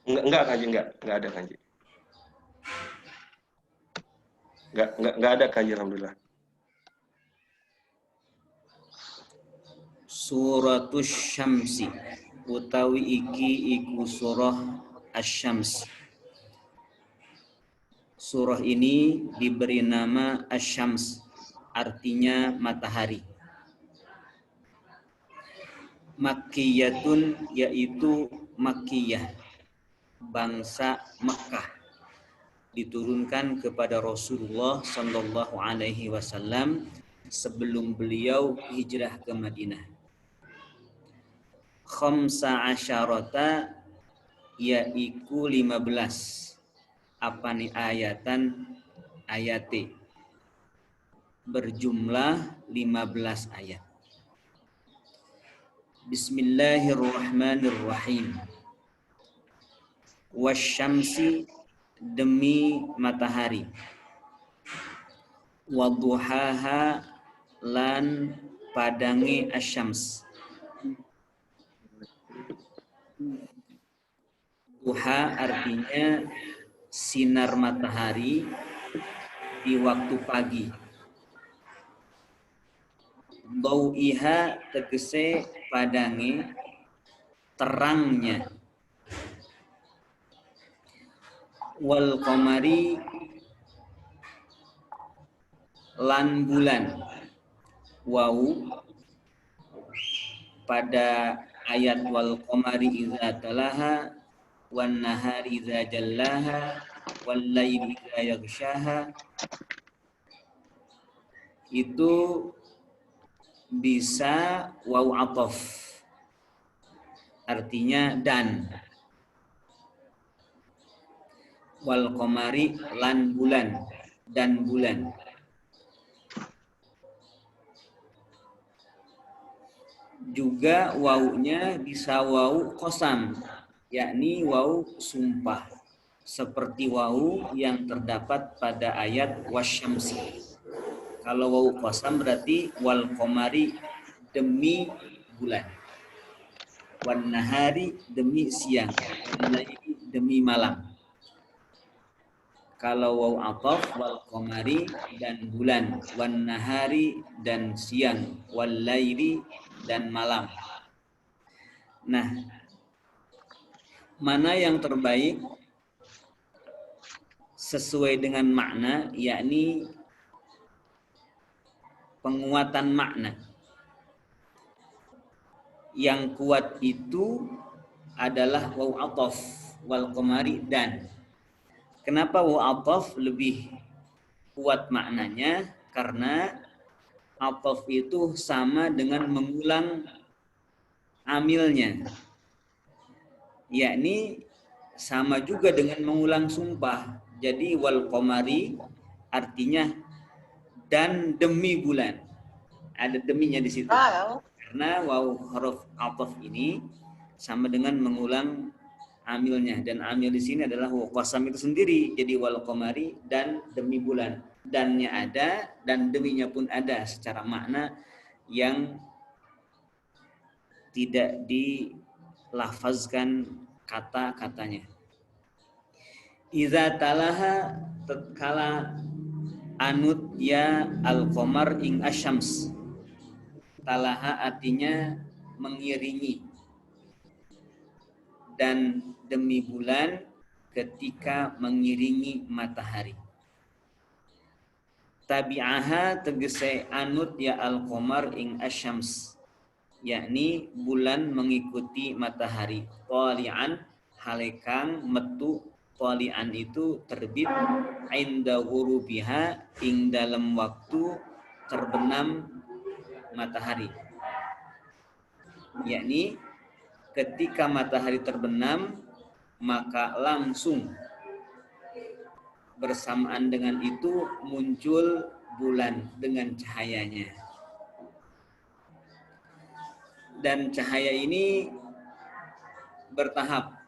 Enggak kanji, enggak ada kanji. Enggak ada kanji alhamdulillah. Suratus Syamsi utawi iki iku surah Asy-Syams. Surah ini diberi nama Asy-Syams, artinya matahari. Makkiyatun yaitu Makkiyah, bangsa Mekkah, diturunkan kepada Rasulullah Shallallahu Alaihi Wasallam sebelum beliau hijrah ke Madinah. Khamsa asyarata yaiku 15 apa nih ayate berjumlah 15 ayat. Bismillahirrahmanirrahim. Wasyamsi demi matahari. Wadduhaha lan padange asyams. Duha artinya sinar matahari di waktu pagi. Dau'iha tegese padange terangnya. Wal qamari lan bulan. Wau pada ayat wal qamari idza talaha wan nahari idza jallaha wal laili idza yaghshaha itu bisa waw ataf, artinya dan. Wal qamari lan bulan dan bulan. Juga wawunya bisa wawu qasam, yakni wawu sumpah, seperti wawu yang terdapat pada ayat wasyamsi. Kalau wawu qasam berarti wal qamari demi bulan, wan nahari demi siang, wan laili demi malam. Kalau wawu ataf wal qamari dan bulan, wan nahari dan siang, wal laili dan malam. Nah, mana yang terbaik sesuai dengan makna, yakni penguatan makna. Yang kuat itu adalah waw ataf wal qamari dan. Kenapa waw ataf lebih kuat maknanya? Karena ataf itu sama dengan mengulang amilnya, yakni sama juga dengan mengulang sumpah. Jadi wal qamari artinya dan demi bulan, ada deminya di situ. Karena waw huruf ataf ini sama dengan mengulang amilnya, dan amil di sini adalah waw qasam itu sendiri. Jadi wal qamari dan demi bulan, dannya ada dan deminya pun ada secara makna yang tidak dilafazkan kata-katanya. Iza talaha tatkala anut ya al-qamar ing asyams. Talaha artinya mengiringi, dan demi bulan ketika mengiringi matahari. Tabi'aha tegese anut ya al-qamar ing asyams, yakni bulan mengikuti matahari. Tali'an halekang metu, tali'an itu terbit, inda ghurubiha ing dalam waktu terbenam matahari, yakni ketika matahari terbenam maka langsung bersamaan dengan itu muncul bulan dengan cahayanya. Dan cahaya ini bertahap,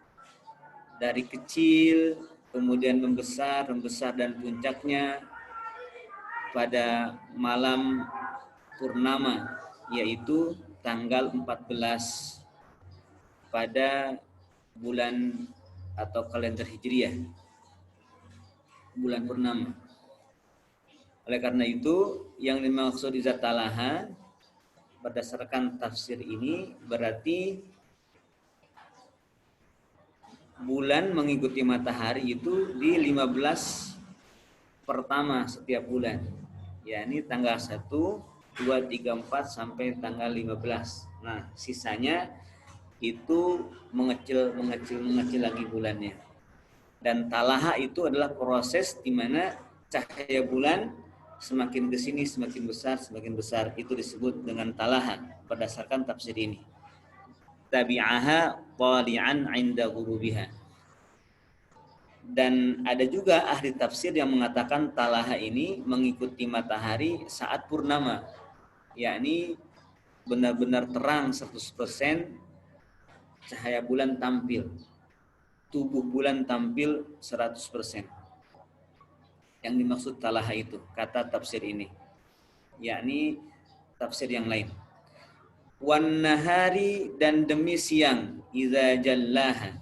dari kecil kemudian membesar dan puncaknya pada malam purnama, yaitu tanggal 14 pada bulan atau kalender Hijriah, bulan purnama. Oleh karena itu, yang dimaksud iza talaha berdasarkan tafsir ini berarti bulan mengikuti matahari itu di 15 pertama setiap bulan, yakni tanggal 1, 2, 3, 4 sampai tanggal 15. Nah, sisanya itu mengecil lagi bulannya. Dan talaha itu adalah proses di mana cahaya bulan semakin ke sini semakin besar, itu disebut dengan talaha berdasarkan tafsir ini. Tabi'aha tali'an 'inda ghurubiha. Dan ada juga ahli tafsir yang mengatakan talaha ini mengikuti matahari saat purnama, yakni benar-benar terang 100%, cahaya bulan tampil, tubuh bulan tampil 100%. Yang dimaksud talaha itu, kata tafsir ini, yakni tafsir yang lain. Wan nahari, dan demi siang, idza jallaha,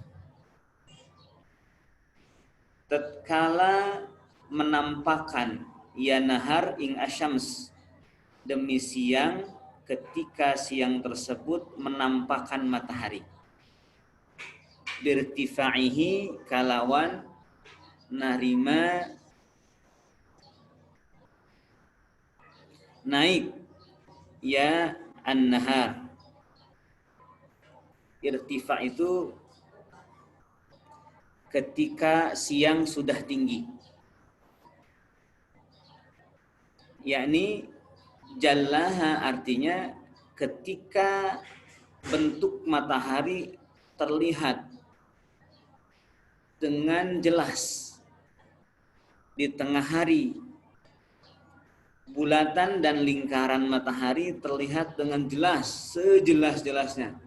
tatkala menampakkan ya nahar ing asyams, demi siang ketika siang tersebut menampakkan matahari, birtifaihi, kalawan narima naik ya an-nahar. Irtifa itu ketika siang sudah tinggi, yakni jallaha artinya ketika bentuk matahari terlihat dengan jelas di tengah hari, bulatan dan lingkaran matahari terlihat dengan jelas, sejelas-jelasnya,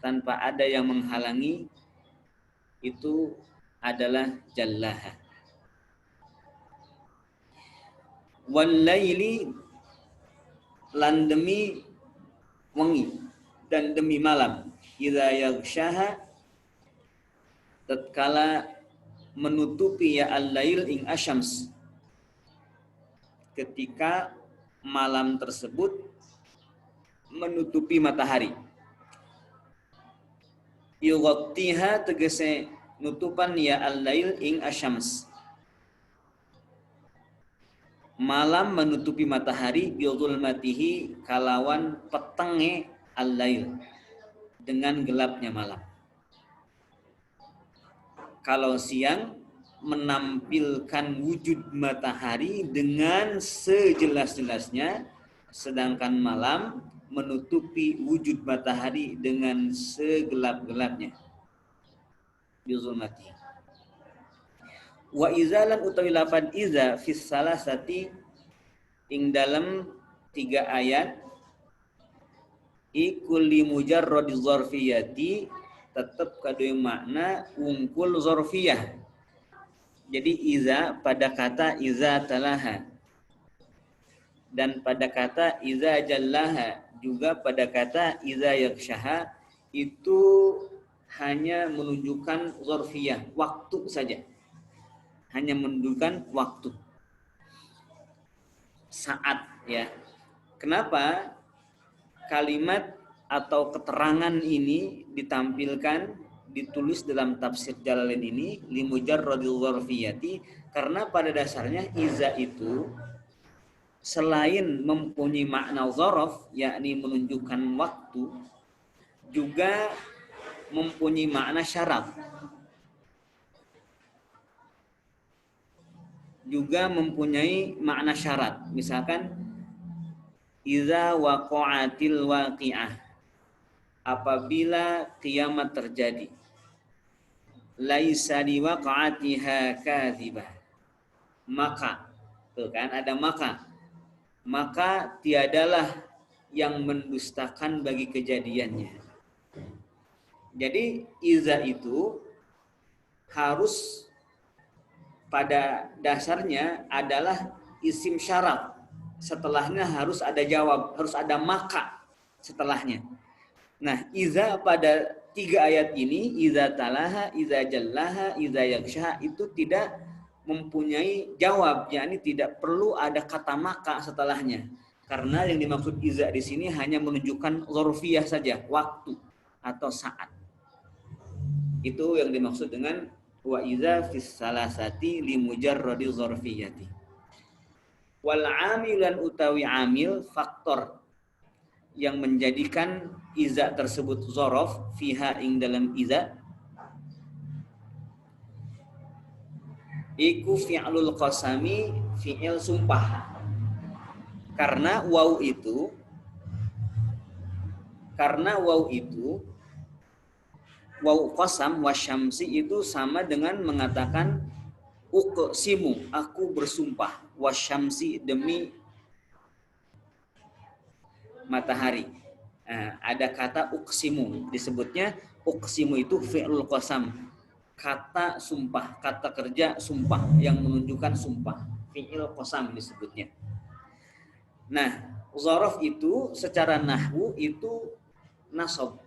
tanpa ada yang menghalangi, itu adalah jallaha. Wal-laili, lan demi wengi dan demi malam, idza yaghshaha, tatkala menutupi ya al-lail ing asyams, ketika malam tersebut menutupi matahari. Yughtiha, tegese nutupan ya al-lail ing asyams, malam menutupi matahari, bidzulmatihi, kalawan petenge al-lail, dengan gelapnya malam. Kalau siang menampilkan wujud matahari dengan sejelas-jelasnya, sedangkan malam menutupi wujud matahari dengan segelap-gelapnya. Bizulmati. Wa izalan utawi lafad iza fis salasati ing dalam 3 ayat ikul li mujarradi dzarfiyati, tetap kadue makna ungkul dzarfiyah. Jadi iza pada kata iza talaha, dan pada kata iza jallaha, juga pada kata iza yakshaha, itu hanya menunjukkan dzarfiyah, waktu saja. Hanya menunjukkan waktu, saat, ya. Kenapa kalimat atau keterangan ini ditampilkan, ditulis dalam tafsir Jalalain ini limujarradil dzarfiyati? Karena pada dasarnya iza itu selain mempunyai makna dzaraf, yakni menunjukkan waktu, juga mempunyai makna syarat. Juga mempunyai makna syarat. Misalkan iza waqa'atil waqi'ah, apabila kiamat terjadi, laisa liwaqa'atiha kadzibah, maka, tuh kan ada maka tiadalah yang mendustakan bagi kejadiannya. Jadi iza itu harus pada dasarnya adalah isim syarat. Setelahnya harus ada jawab, harus ada maka setelahnya. Nah, iza pada tiga ayat ini, idza talaha, idza jallaha, idza yakshaha, itu tidak mempunyai jawab, yakni tidak perlu ada kata maka setelahnya. Karena yang dimaksud idza di sini hanya menunjukkan dzarfiyah saja, waktu atau saat. Itu yang dimaksud dengan wa idza fis salasati li mujarradi dzarfiyati. Wal amilan utawi amil, faktor yang menjadikan iza tersebut zorof fiha ing dalam iza, iku fi'lul qasami, fi'il sumpah. Karena waw itu waw qasam wasyamsi itu sama dengan mengatakan uqsimu, aku bersumpah, wasyamsi, demi matahari. Nah, ada kata uqsimu, disebutnya uqsimu itu fi'lul qasam, kata sumpah, kata kerja sumpah yang menunjukkan sumpah, fi'il qasam disebutnya. Nah, dzaraf itu secara nahwu itu nasab.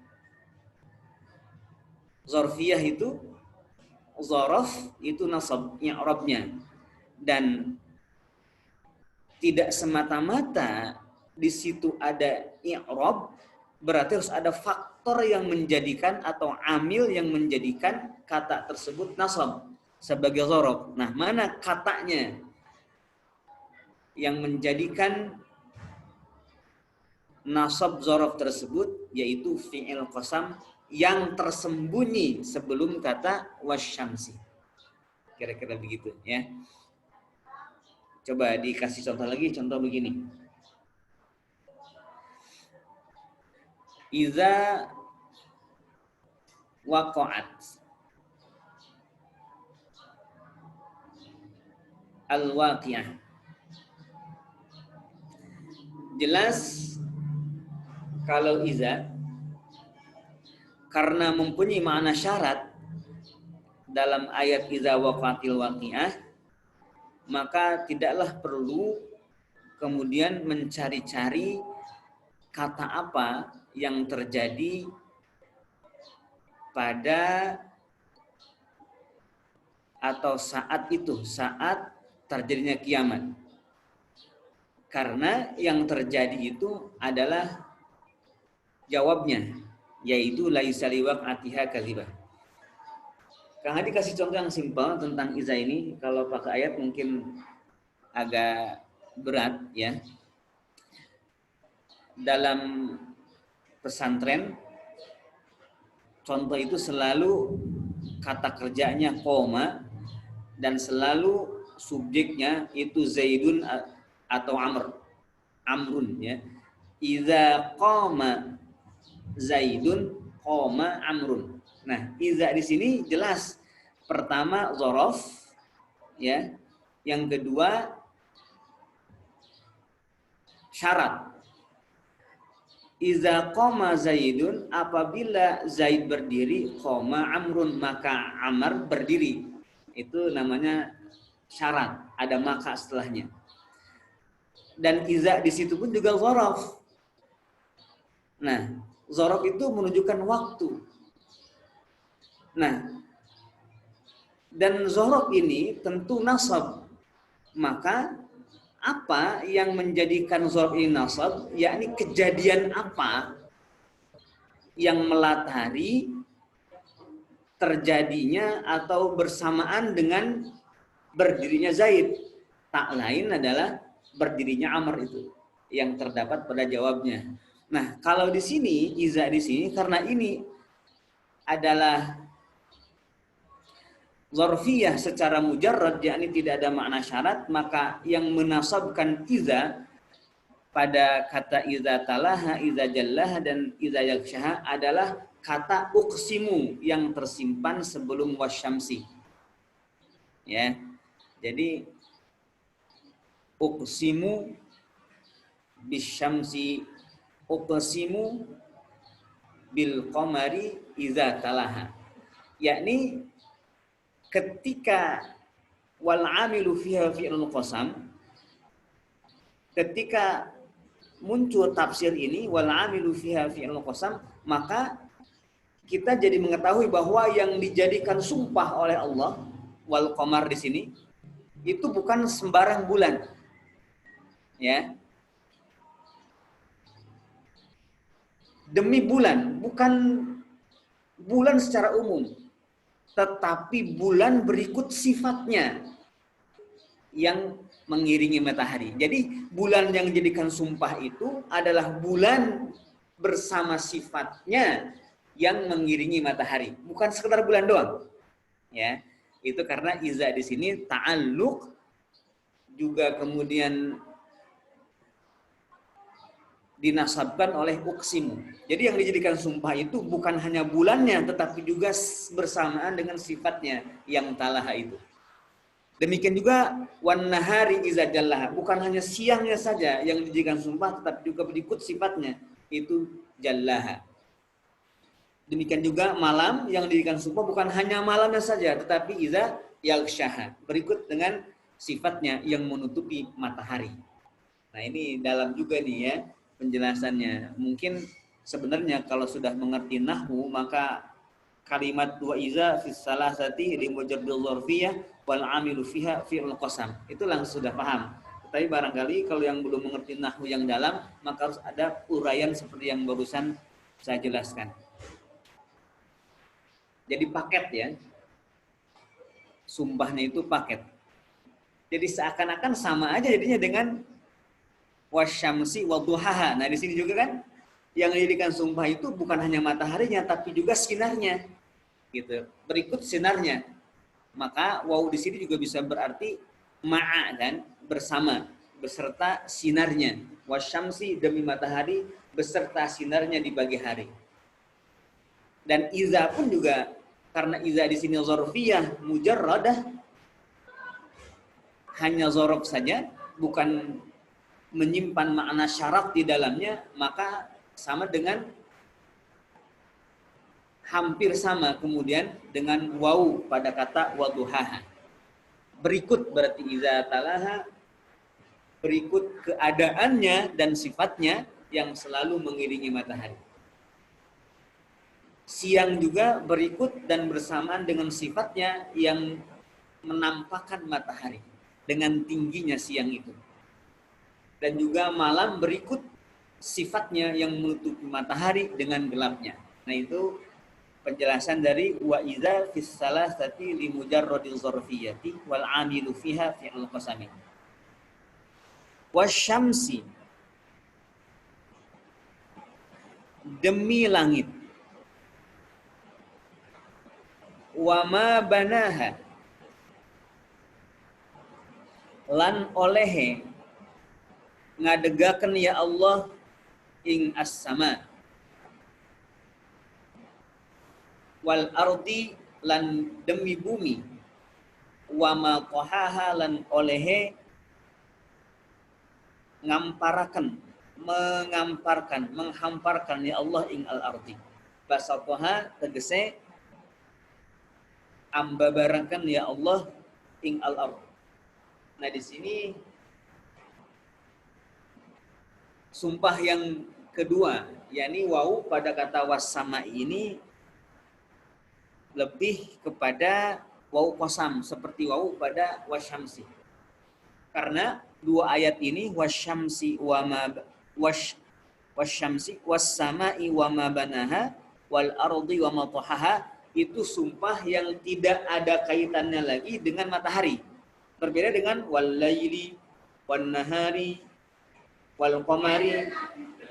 Dzarfiyah itu dzaraf itu nasab i'rabnya, dan tidak semata-mata di situ ada i'rab berarti harus ada faktor yang menjadikan atau amil yang menjadikan kata tersebut nasab sebagai dzaraf. Nah, mana katanya yang menjadikan nasab dzaraf tersebut, yaitu fi'il qasam yang tersembunyi sebelum kata wasyamsi. Kira-kira begitu ya. Coba dikasih contoh lagi, contoh begini. Iza waqa'at al-waqi'ah. Jelas kalau iza karena mempunyai makna syarat dalam ayat iza waqa'atil waqi'ah, maka tidaklah perlu kemudian mencari-cari kata apa yang terjadi pada atau saat itu, saat terjadinya kiamat. Karena yang terjadi itu adalah jawabnya, yaitu laisa liwaqatiha kadzibah. Kang Hadi kasih contoh yang simpel tentang iza ini. Kalau pakai ayat mungkin agak berat ya. Dalam pesantren, contoh itu selalu kata kerjanya koma dan selalu subjeknya itu Zaidun atau Amrun ya. Iza qama Zaidun qama Amrun. Nah, iza di sini jelas pertama dzaraf ya. Yang kedua syarat. Iza qama Zaidun, apabila Zaid berdiri, qama Amrun, maka Amr berdiri. Itu namanya syarat, ada maka setelahnya. Dan iza di situ pun juga dzaraf. Nah, dzaraf itu menunjukkan waktu. Nah, dan dzaraf ini tentu nasab. Maka apa yang menjadikan dzaraf ini nasab, yakni kejadian apa yang melatari terjadinya atau bersamaan dengan berdirinya Zaid. Tak lain adalah berdirinya Amr itu yang terdapat pada jawabnya. Nah, kalau di sini iza di sini karena ini adalah dzarfiyah secara mujarrad, yakni tidak ada makna syarat, maka yang menasabkan iza pada kata iza talaha, iza jallaha, dan iza yakshaha adalah kata uqsimu yang tersimpan sebelum wasyamsi. Ya. Jadi uqsimu bisyamsi, uqsimu bil qamari iza talaha. Yakni ketika wal amilu fiha fi'lul qasam, ketika muncul tafsir ini wal amilu fiha fi'lul qasam, maka kita jadi mengetahui bahwa yang dijadikan sumpah oleh Allah wal qamar di sini itu bukan sembarang bulan, ya. Demi bulan, bukan bulan secara umum, tetapi bulan berikut sifatnya yang mengiringi matahari. Jadi bulan yang dijadikan sumpah itu adalah bulan bersama sifatnya yang mengiringi matahari, bukan sekedar bulan doang. Ya, itu karena iza di sini ta'alluq juga kemudian dinasabkan oleh uksimu. Jadi yang dijadikan sumpah itu bukan hanya bulannya, tetapi juga bersamaan dengan sifatnya yang talaha itu. Demikian juga wan nahari iza jallaha, bukan hanya siangnya saja yang dijadikan sumpah, tetapi juga berikut sifatnya itu jallaha. Demikian juga malam yang dijadikan sumpah bukan hanya malamnya saja, tetapi iza yaghshaha, berikut dengan sifatnya yang menutupi matahari. Nah ini dalam juga nih ya penjelasannya. Mungkin sebenarnya kalau sudah mengerti nahwu maka kalimat wa iza fi salasati li mujarradil dzarfiyah wal amilu fiha fi'il qasam itu langsung sudah paham. Tapi barangkali kalau yang belum mengerti nahwu yang dalam maka harus ada uraian seperti yang barusan saya jelaskan. Jadi paket ya. Sumpahnya itu paket. Jadi seakan-akan sama aja jadinya dengan wasyamsi wadduhaha. Nah, di sini juga kan yang dijadikan sumpah itu bukan hanya mataharinya tapi juga sinarnya. Gitu. Berikut sinarnya. Maka waw di sini juga bisa berarti ma'a kan, bersama, beserta sinarnya. Wasyamsi demi matahari beserta sinarnya di pagi hari. Dan iza pun juga karena iza di sini dzarfiyah mujarradah hanya dzaraf saja, bukan menyimpan makna syarat di dalamnya, maka sama dengan hampir sama kemudian dengan waw pada kata wadduhaha. Berikut berarti iza talaha, berikut keadaannya dan sifatnya yang selalu mengiringi matahari. Siang juga berikut dan bersamaan dengan sifatnya yang menampakkan matahari dengan tingginya siang itu. Dan juga malam berikut sifatnya yang menutupi matahari dengan gelapnya. Nah itu penjelasan dari wa iza fis salasati li mujarradil dzarfiyati wal amilu fiha fi'il qasami. Wasyamsi, demi langit, wa ma banaha, lan olehe ngadegaken ya Allah ing as-sama, wal ardi lan demi bumi, wa ma qahaha lan olehe ngamparaken, mengamparkan, menghamparkan ya Allah ing al-ardi. Basaqaha tegese ambabarakan ya Allah ing al-ard. Nah di sini sumpah yang kedua, yakni waw pada kata was-sama ini lebih kepada waw qasam seperti waw pada wasyamsi. Karena dua ayat ini wasyamsi wa ma wasyamsi was-sama'i wa ma banaha wal ardi wa ma tahaha itu sumpah yang tidak ada kaitannya lagi dengan matahari. Berbeda dengan wal laili wan nahari wal qamari,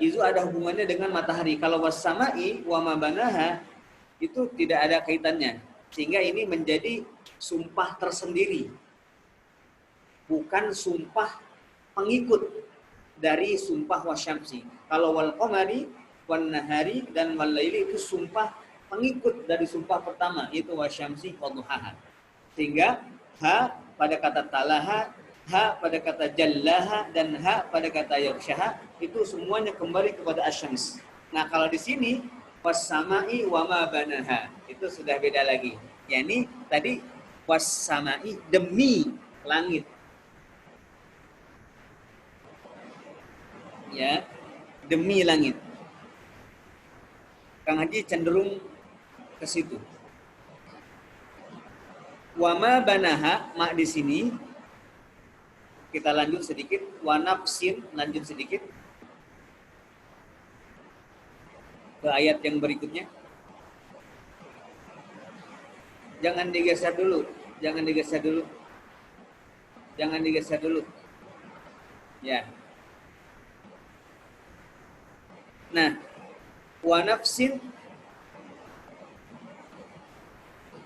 itu ada hubungannya dengan matahari. Kalau was-sama'i wa ma banaha itu tidak ada kaitannya. Sehingga ini menjadi sumpah tersendiri. Bukan sumpah pengikut dari sumpah wasyamsi. Kalau wal qamari wan nahari dan wal laili itu sumpah pengikut dari sumpah pertama, yaitu wasyamsi wa duhaha. Sehingga ha pada kata talaha, ha pada kata jallaha, dan ha pada kata yaghshaha itu semuanya kembali kepada asyams. Nah kalau di sini was-sama'i wa ma banaha itu sudah beda lagi. Yani tadi was-sama'i demi langit. Ya, demi langit. Kang Haji cenderung ke situ. Wama banaha, mak di sini kita lanjut sedikit. Wa nafsin, lanjut sedikit ke ayat yang berikutnya. Jangan digeser dulu, jangan digeser dulu, jangan digeser dulu. Ya. Nah, wa nafsin,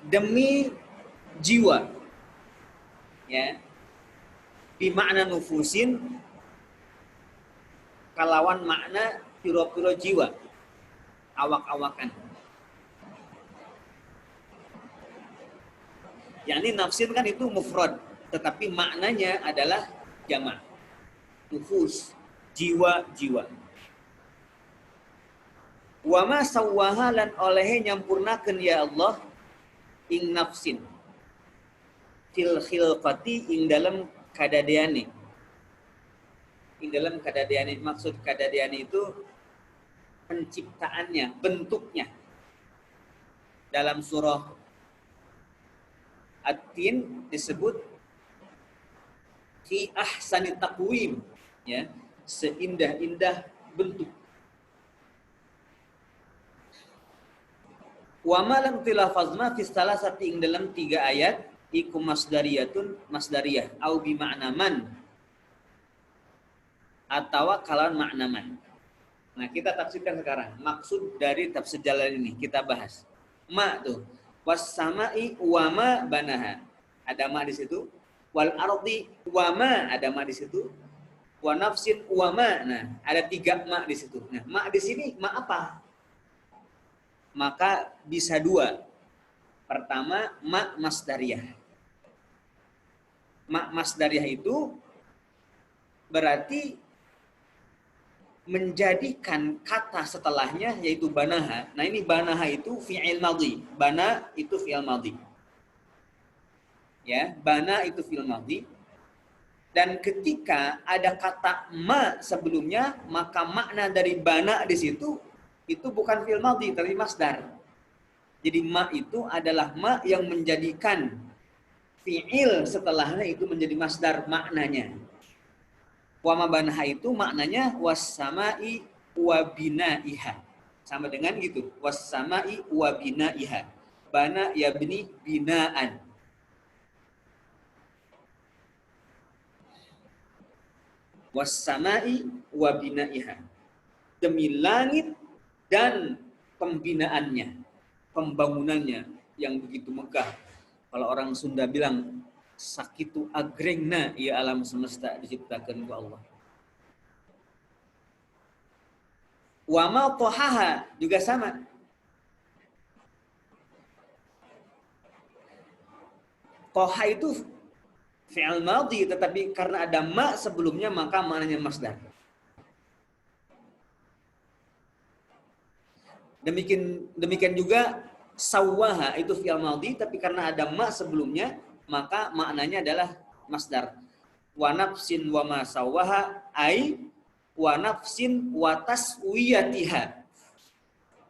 demi jiwa, ya, bimakna nufusin, kalawan makna piro-piro jiwa, awak-awakan. Yakni nafsin kan itu mufrad, tetapi maknanya adalah jamak. Nufus, jiwa-jiwa. Wa ma sawwaha, lan olehe nyampurnakeun ya Allah ing nafsin fil khilqati, ing dalam kadadeane. Ing dalam kadadeane, maksud kadadeane itu penciptaannya, bentuknya. Dalam surah At-Tin disebut fi ahsani taqwim, ya, seindah-indah bentuk. Wa ma lam tilafazna fi salasati, ing dalam 3 ayat iku masdariyatun, masdariyah au bi makna man, atau kalawan makna man. Nah, kita tafsirkan sekarang maksud dari tafsir Jalalain ini, kita bahas. Ma tuh, was samai wa ma banaha, ada ma di situ. Wal ardi wa ma, ada ma di situ. Wa nafsin wa ma, nah ada 3 ma di situ. Nah, ma di sini ma apa? Maka bisa 2. Pertama, ma masdariyah. Ma masdariyah itu berarti menjadikan kata setelahnya, yaitu banaha. Nah, ini banaha itu fi'il madhi. Bana itu fi'il madhi. Ya, bana itu fi'il madhi. Dan ketika ada kata ma sebelumnya, maka makna dari bana di situ itu bukan fi'il madhi, tapi masdar. Jadi ma itu adalah ma yang menjadikan fi'il setelahnya itu menjadi masdar maknanya. Wa ma banaha itu maknanya was-sama'i wa binaiha. Sama dengan gitu, was-sama'i wa binaiha. Bana yabni binaan. Was-sama'i wa binaiha. Demi langit dan pembinaannya, pembangunannya yang begitu megah. Kalau orang Sunda bilang sakitu agrengna, ya alam semesta diciptakan oleh Allah. Wa ma tohaha juga sama. Toha itu fi'il madhi, tetapi karena ada ma sebelumnya maka maknanya masdar. Demikian juga sawwaha itu fi'il madhi, tapi karena ada ma sebelumnya maka maknanya adalah masdar. Wa nafsin wa ma sawwaha ai wa nafsin wa taswiyatiha.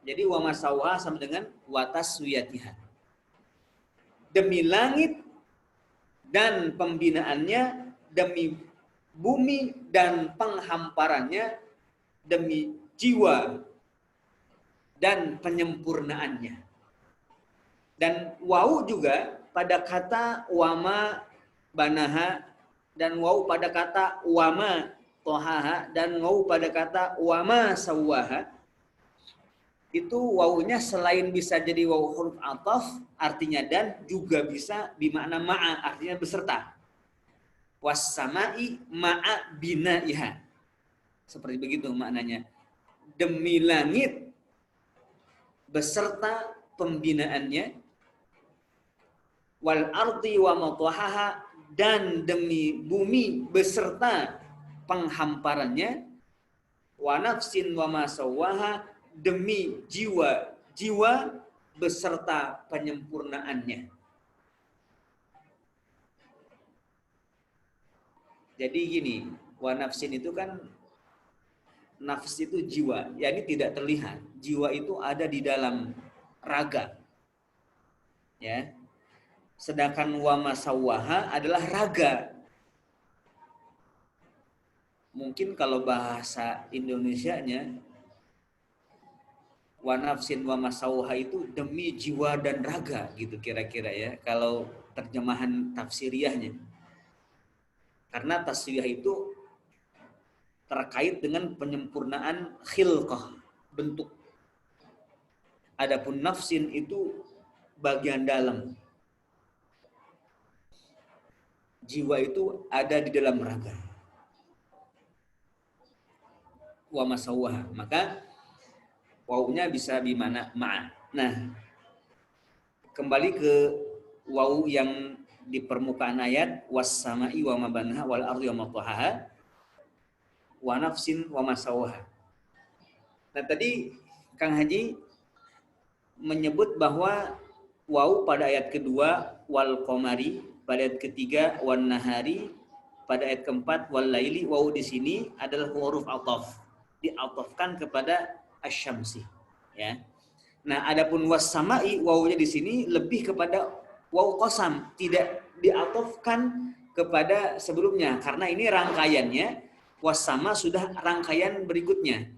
Jadi wa ma sawwaha sama dengan wa taswiyatiha. Demi langit dan pembinaannya, demi bumi dan penghamparannya, demi jiwa dan penyempurnaannya. Dan wau juga pada kata wama banaha, dan wau pada kata wama tohaha, dan wau pada kata wama sawwaha. Itu wawunya selain bisa jadi wawu huruf athaf artinya dan, juga bisa bimakna ma'a artinya beserta. Was-sama'i ma'a binaiha. Seperti begitu maknanya. Demi langit beserta pembinaannya. Wal ardi wa matahaha, dan demi bumi beserta penghamparannya. Wa nafsin wa ma sawwaha, demi jiwa beserta penyempurnaannya. Jadi gini, wa nafsin itu kan, nafs itu jiwa, yakni tidak terlihat. Jiwa itu ada di dalam raga, ya. Sedangkan wa masawwaha adalah raga. Mungkin kalau bahasa Indonesianya wa nafsin wa masawwaha itu demi jiwa dan raga gitu kira-kira ya kalau terjemahan tafsiriahnya. Karena tasriyah itu terkait dengan penyempurnaan khilqah, bentuk. Adapun nafsin itu bagian dalam. Jiwa itu ada di dalam raga. Wa masawwaha. Maka wawunya bisa bimana ma'a. Nah, kembali ke wawu yang di permukaan ayat was sama'i wa ma banaha wal ardi wa ma tahaha wa nafsin wa ma sawaha. Nah, tadi Kang Haji menyebut bahwa wawu pada ayat kedua wal qamari, pada ayat ketiga wan nahari, pada ayat keempat wal laili, wawu di sini adalah huruf ataf, diatafkan kepada asy-syamsi, ya. Nah, adapun was sama'i, wawunya di sini lebih kepada wawu qasam, tidak diatafkan kepada sebelumnya karena ini rangkaiannya was sama sudah rangkaian berikutnya.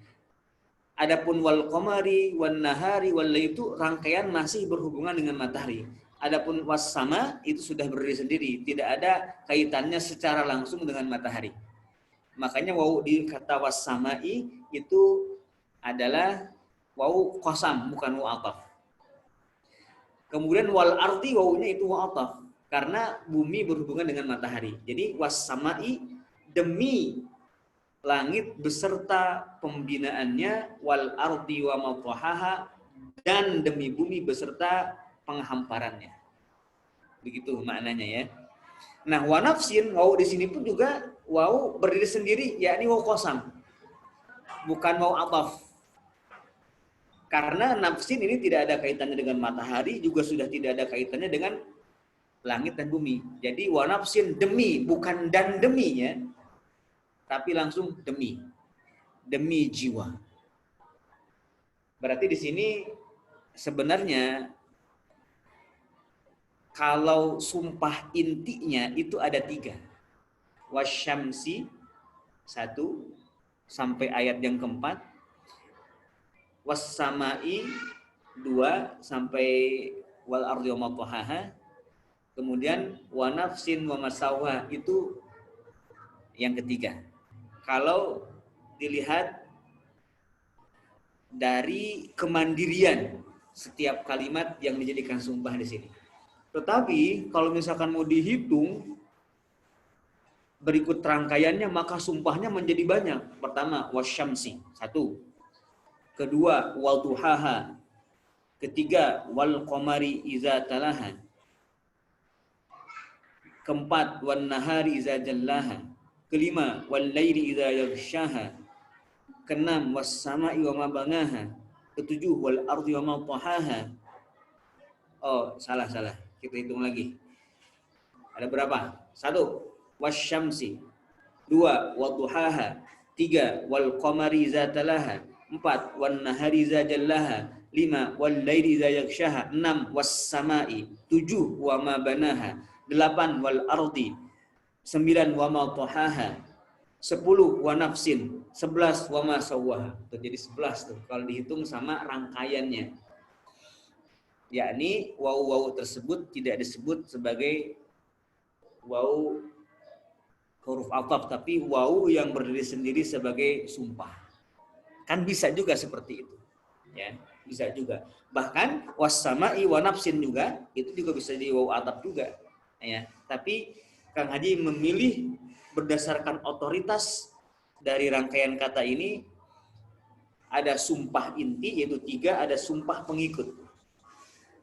Adapun wal qamari wan nahari wal laili itu rangkaian masih berhubungan dengan matahari. Adapun was sama itu sudah berdiri sendiri, tidak ada kaitannya secara langsung dengan matahari. Makanya wawu di kata was sama'i itu adalah wawu qasam, bukan wawu ataf. Kemudian wal ardi, wawunya itu wawu ataf karena bumi berhubungan dengan matahari. Jadi was sama'i demi langit beserta pembinaannya, wal ardi wa ma tahaha, dan demi bumi beserta penghamparannya. Begitu maknanya ya. Nah, wa nafsin, wawu di sini pun juga wawu berdiri sendiri, yakni wawu qasam. Bukan wawu ataf. Karena nafsin ini tidak ada kaitannya dengan matahari, juga sudah tidak ada kaitannya dengan langit dan bumi. Jadi wa nafsin demi, bukan dan deminya, tapi langsung demi. Demi jiwa. Berarti di sini sebenarnya kalau sumpah intinya itu ada 3. Wasyamsi 1 sampai ayat yang keempat. Was-sama'i 2 sampai wal ardi wa ma tahaha. Kemudian wa nafsin wa masawha itu yang ketiga. Kalau dilihat dari kemandirian setiap kalimat yang dijadikan sumpah di sini. Tetapi kalau misalkan mau dihitung berikut rangkaiannya, maka sumpahnya menjadi banyak. Pertama, wasyamsi 1. Kedua, wal duhaha. Ketiga, wal qamari iza talaha. Keempat, wan nahari iza jallaha. Kelima, wal laili iza yaghshaha. Keenam, was sama'i wa ma banaha. Ketujuh, wal ardi wa ma tahaha. Oh, salah. Kita hitung lagi. Ada berapa? 1, wasyamsi. 2, wadduhaha. 3, wal qamari iza talaha. 4, wan nahari iza jallaha. 5, wal laili iza yaghshaha. 6, was sama'i. 7, wa ma banaha. 8, wal ardi. 9, wa ma tahaha. 10, wa nafsin. 11, wa ma sawwaha. Jadi 11 tuh kalau dihitung sama rangkaiannya. Yakni wawu-wawu tersebut tidak disebut sebagai wawu huruf ataf, tapi wawu yang berdiri sendiri sebagai sumpah. Kan bisa juga seperti itu. Ya, bisa juga. Bahkan was-sama'i wa nafsin juga itu juga bisa di wawu ataf juga. Ya, tapi Kang Haji memilih berdasarkan otoritas dari rangkaian kata ini, ada sumpah inti yaitu 3, ada sumpah pengikut,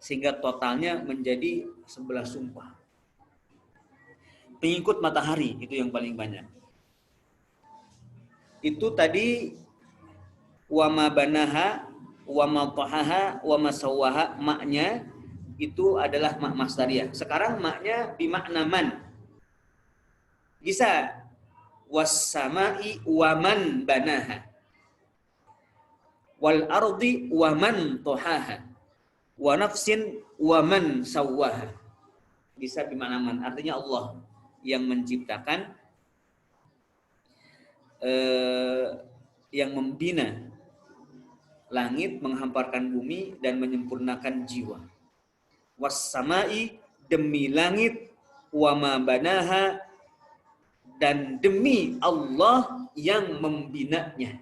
sehingga totalnya menjadi 11 sumpah. Pengikut matahari itu yang paling banyak. Itu tadi wa ma banaha wa ma tahaha wa ma sawwaha, maknya itu adalah mak masdariyah. Sekarang maknya bimakna man. Bisa was sama'i wa man banaha wal ardi wa man tahaha. Wa nafsin wa man sawwaha. Bisa bimana-man, artinya Allah yang menciptakan, yang membina langit, menghamparkan bumi dan menyempurnakan jiwa. Was samai, demi langit, wa ma banaha, dan demi Allah yang membinanya.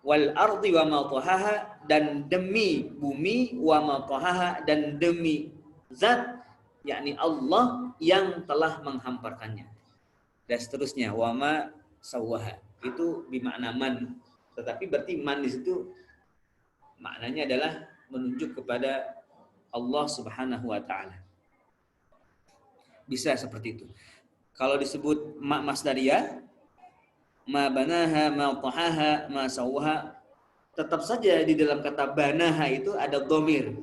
Wal ardi wa ma tahaha, dan demi bumi, wa ma tahaha, dan demi zat, yakni Allah yang telah menghamparkannya. Dan seterusnya, wa ma sawwaha, itu bimakna man. Tetapi berarti man di situ maknanya adalah menunjuk kepada Allah Subhanahu wa taala. Bisa seperti itu. Kalau disebut ma masdariyah, ma banaha, ma tahaha, ma sawwaha, tetap saja di dalam kata banaha itu ada dhamir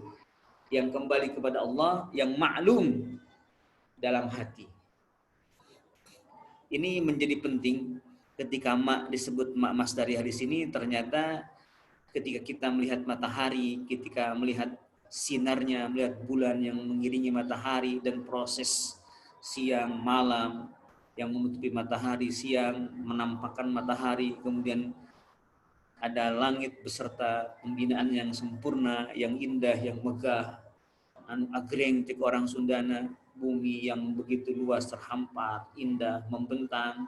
yang kembali kepada Allah, yang maklum dalam hati. Ini menjadi penting ketika ma disebut ma masdariyah di sini. Ternyata ketika kita melihat matahari, ketika melihat sinarnya, melihat bulan yang mengiringi matahari dan proses siang malam yang menutupi matahari, siang menampakkan matahari, kemudian ada langit beserta pembinaan yang sempurna, yang indah, yang megah, agreng cek orang Sundana, bumi yang begitu luas, terhampar, indah, membentang,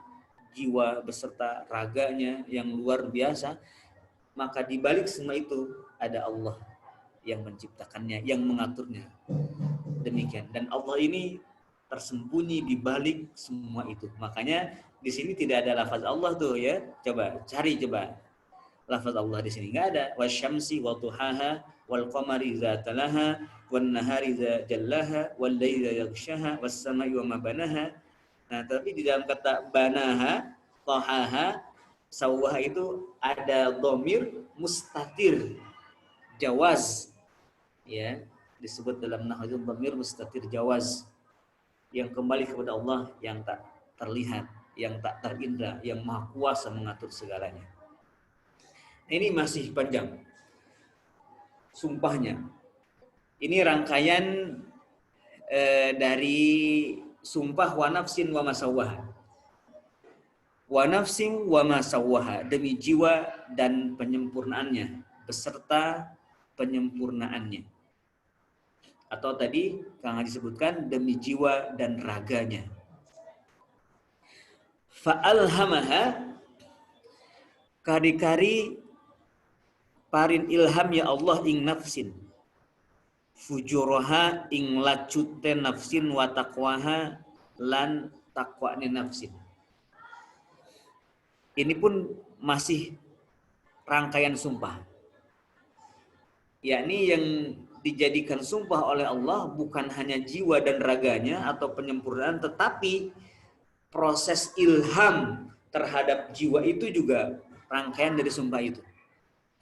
jiwa beserta raganya yang luar biasa. Maka di balik semua itu ada Allah yang menciptakannya, yang mengaturnya. Demikian. Dan Allah ini tersembunyi di balik semua itu. Makanya di sini tidak ada lafaz Allah tuh ya. Coba cari lafaz Allah di sini enggak ada. Wasyamsi wa duhaha wal qamari idza talaha wan nahari idza jallaha wal laili yaghshaha was samai wa ma banaha. Nah, tapi di dalam kata banaha, tahaha, sawwaha itu ada dhamir mustatir jawaz. Ya, disebut dalam nahwu dhamir mustatir jawaz, yang kembali kepada Allah yang tak terlihat, yang tak terindra, yang maha kuasa mengatur segalanya. Ini masih panjang sumpahnya. Ini rangkaian dari sumpah wa nafsin wa masawwaha. Wa nafsin wa masawwaha, demi jiwa dan penyempurnaannya beserta penyempurnaannya. Atau tadi Kang Haji sebutkan demi jiwa dan raganya. Fa'alhamaha, kari-kari parin ilham ya Allah ing nafsin, fujuraha ing lacute nafsin wa taqwaha lan taqwane nafsin. Ini pun masih rangkaian sumpah, yakni yang dijadikan sumpah oleh Allah bukan hanya jiwa dan raganya atau penyempurnaan, tetapi proses ilham terhadap jiwa itu juga rangkaian dari sumpah itu.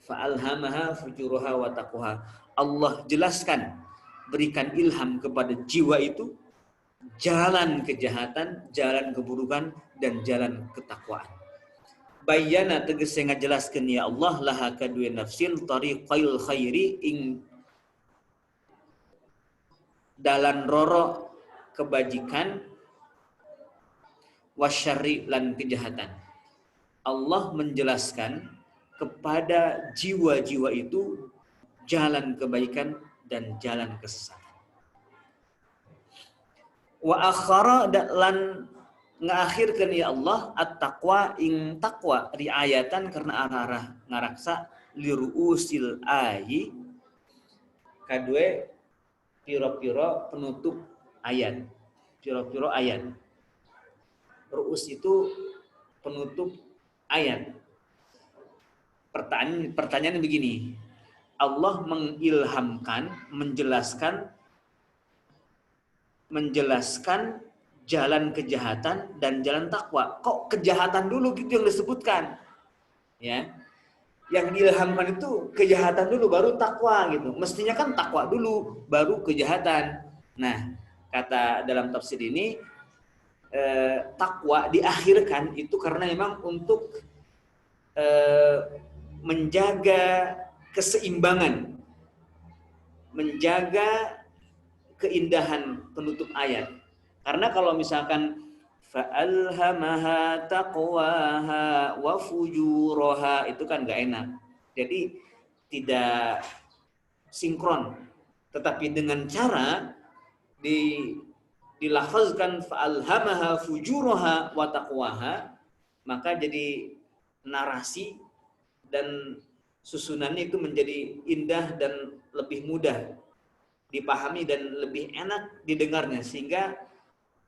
Fa'alhamaha fujuraha wa taqwaha. Allah jelaskan, berikan ilham kepada jiwa itu jalan kejahatan, jalan keburukan, dan jalan ketakwaan. Bayana tegese ngajelaskeun ya Allah laha kadue nafsil tariqail khairi ing dalan roro kebajikan, wasyarri lan kejahatan. Allah menjelaskan kepada jiwa-jiwa itu jalan kebaikan dan jalan kesesatan. Wa akhara lan ngakhirkeun ya Allah at-taqwa ing taqwa riayatan karena arah-arah ngaraksa liruusil ayi kadue piro-piro penutup ayat. Piro-piro ayat. Ru'us itu penutup ayat. Pertanyaan begini. Allah mengilhamkan, menjelaskan jalan kejahatan dan jalan takwa. Kok kejahatan dulu gitu yang disebutkan? Ya. Yang diilhamkan itu kejahatan dulu baru takwa gitu. Mestinya kan takwa dulu baru kejahatan. Nah, kata dalam tafsir ini takwa diakhirkan itu karena memang untuk menjaga keseimbangan menjaga keindahan penutup ayat. Karena kalau misalkan fa'alhamaha taqwaha wa fujuraha itu kan nggak enak. Jadi tidak sinkron. Tetapi dengan cara dilafazkan fa'alhamaha fujuraha wa taqwaha, maka jadi narasi dan susunannya itu menjadi indah dan lebih mudah dipahami dan lebih enak didengarnya, sehingga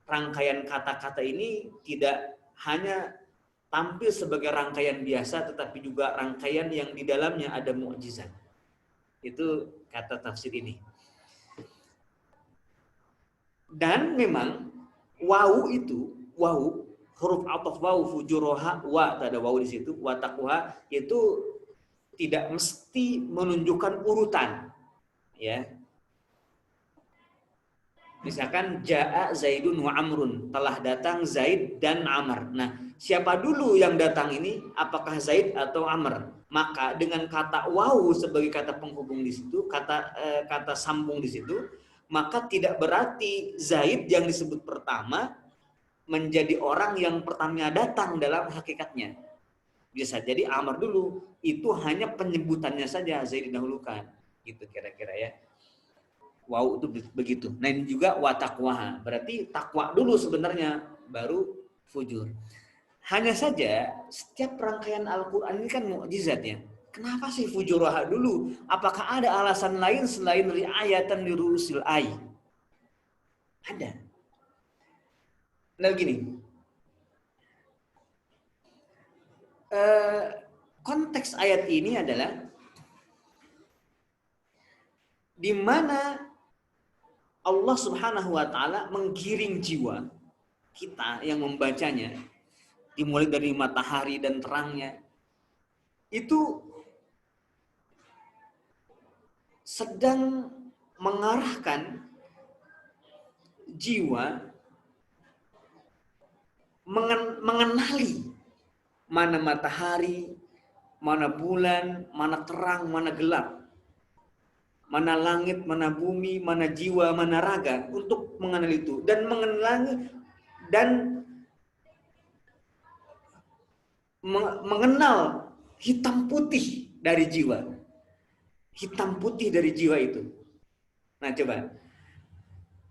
rangkaian kata-kata ini tidak hanya tampil sebagai rangkaian biasa, tetapi juga rangkaian yang di dalamnya ada mukjizat. Itu kata tafsir ini. Dan memang wau itu, wau huruf ataf wau fujuroha, wa ada wau di situ, wa taqwa itu tidak mesti menunjukkan urutan, ya. Misalkan jaa Zaidun wa Amrun, telah datang Zaid dan Amr. Nah, siapa dulu yang datang ini? Apakah Zaid atau Amr? Maka dengan kata wawu sebagai kata penghubung di situ, kata sambung di situ, maka tidak berarti Zaid yang disebut pertama menjadi orang yang pertamanya datang dalam hakikatnya. Bisa jadi Amr dulu, itu hanya penyebutannya saja Zaid didahulukan. Gitu kira-kira ya. Wow, itu begitu. Nah, ini juga wa taqwaha. Berarti takwa dulu sebenarnya, baru fujur. Hanya saja setiap rangkaian Al-Qur'an ini kan mukjizat ya. Kenapa sih fujuraha dulu? Apakah ada alasan lain selain riayatan li ru'usil ay? Ada. Nah, gini. Konteks ayat ini adalah di mana Allah Subhanahu wa taala menggiring jiwa kita yang membacanya, dimulai dari matahari dan terangnya, itu sedang mengarahkan jiwa mengenali mana matahari, mana bulan, mana terang, mana gelap, mana langit, mana bumi, mana jiwa, mana raga, untuk mengenal itu dan mengenal hitam putih dari jiwa. Hitam putih dari jiwa itu. Nah, coba.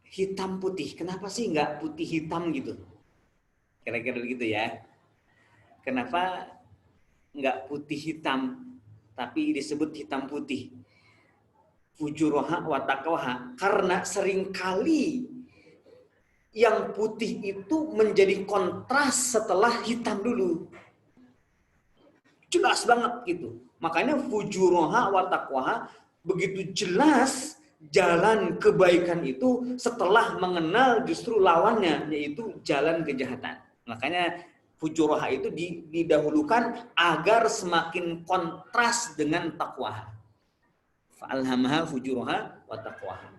Hitam putih. Kenapa sih nggak putih hitam gitu? Kira-kira begitu ya. Kenapa nggak putih hitam, tapi disebut hitam putih? Fujuroha wa taqwaha, karena seringkali yang putih itu menjadi kontras setelah hitam dulu. Jelas banget gitu. Makanya fujuroha wa taqwaha, begitu jelas jalan kebaikan itu setelah mengenal justru lawannya, yaitu jalan kejahatan. Makanya fujuroha itu didahulukan agar semakin kontras dengan taqwaha. Fa'alhamaha fujuraha wa taqwaha.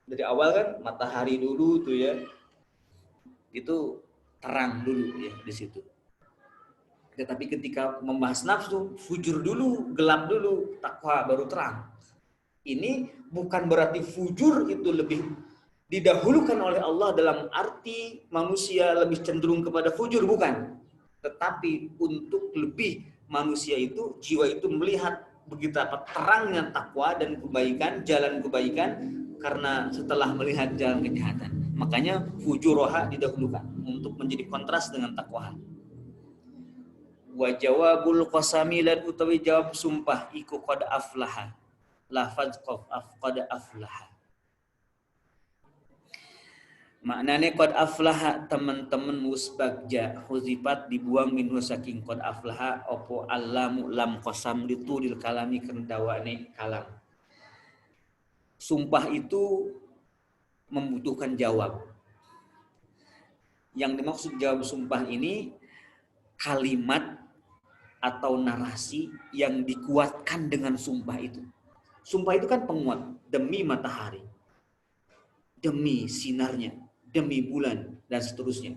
Dari awal kan matahari dulu tuh ya. Itu terang dulu ya di situ. Tetapi ketika membahas nafsu, fujur dulu, gelap dulu, takwa baru terang. Ini bukan berarti fujur itu lebih didahulukan oleh Allah dalam arti manusia lebih cenderung kepada fujur, bukan. Tetapi untuk lebih manusia itu, jiwa itu melihat betapa terangnya takwa dan kebaikan, jalan kebaikan, karena setelah melihat jalan kejahatan. Makanya fujuroha didahulukan untuk menjadi kontras dengan takwa. Wa jawabul qasami lan utawi jawab sumpah iku qad aflaha. Lafaz qad aflaha. Maknanya qad aflaha, teman-teman musbagja huzifat dibuang minhu saking qad aflaha opo allamu lam qasam ditudil kalami kendawane kalam. Sumpah itu membutuhkan jawab. Yang dimaksud jawab sumpah ini kalimat atau narasi yang dikuatkan dengan sumpah itu. Sumpah itu kan penguat, demi matahari, demi sinarnya, demi bulan, dan seterusnya.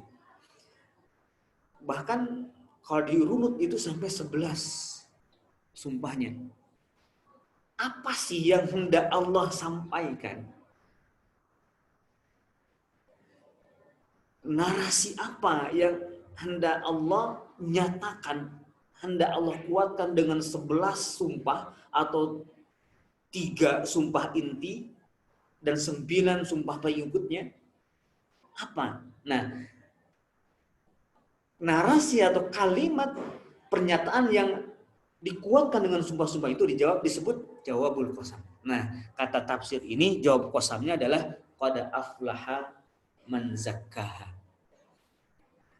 Bahkan kalau dirunut itu sampai 11 sumpahnya. apa sih yang hendak Allah sampaikan? Narasi apa yang hendak Allah nyatakan, hendak Allah kuatkan dengan 11 sumpah atau 3 sumpah inti dan 9 sumpah pengikutnya? Apa? Nah, narasi atau kalimat pernyataan yang dikuatkan dengan sumpah-sumpah itu disebut jawabul qasam. Nah, kata tafsir ini jawab qasamnya adalah qad aflaha man zakkaha.